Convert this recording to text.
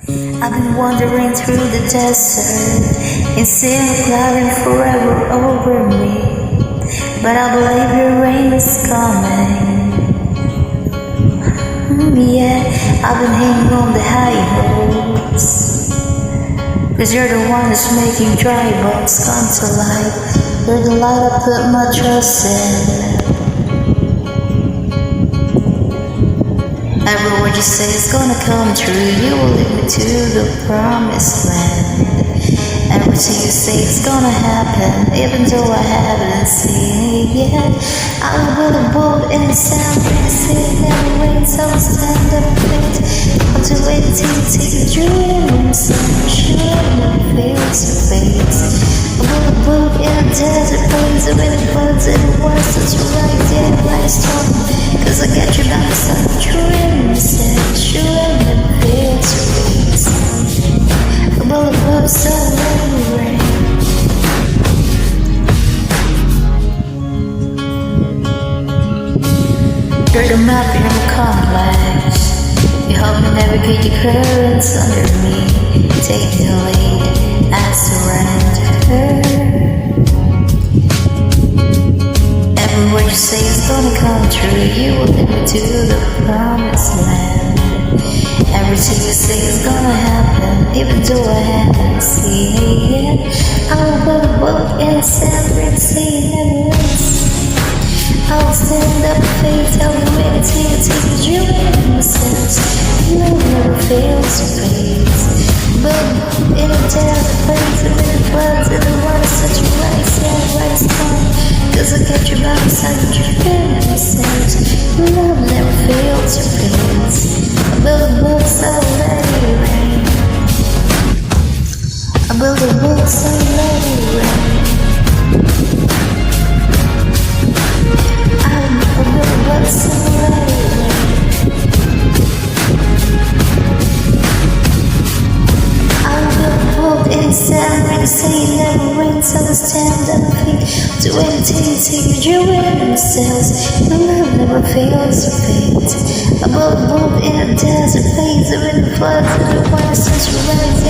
I've been wandering through the desert, insane clouding forever over me. But I believe your rain is coming. Yeah, I've been hanging on the high hopes, 'cause you're the one that's making dry bones come to life. You're the light I put my trust in. Every word you say is gonna come true. You will lead me to the promised land. Everything you say is gonna happen, even though I haven't seen it yet. I will build a boat in the sand, bring the sea, never rain, so I'll stand up late. I'll do anything to take your dreams, sunshine, face to face. I build a boat in a desert place, the wind floods and the water starts to rise, yeah, like a storm. 'Cause I got you by the sun, dreams, sunshine, and face to face. I build a boat so let it rain. You're the map in the complex. You help me navigate the currents under me. Take the lead, I surrender. Every word you say is gonna come true. You will lead me to the promised land. Everything you say is gonna happen, even though I haven't seen it yet. I will build a boat in the sand, bring the sea, never ends. I will stand up, faith, I'll be waiting till you take your dreams. Love never fails to fade. But in a desert place, the wind floods and the water such a rise, yeah, like a storm. 'Cause I got your body, side of your dreams. Love never fails to fade. I build a boat, so let it rain. I build a boat, so let it rain. So let it rain. I will hold in sand, bring the sea, never rain, so I stand up feet. Do anything to your dreams. Love never fails to fade. I build a boat in a desert place, the wind floods and the water starts to rise.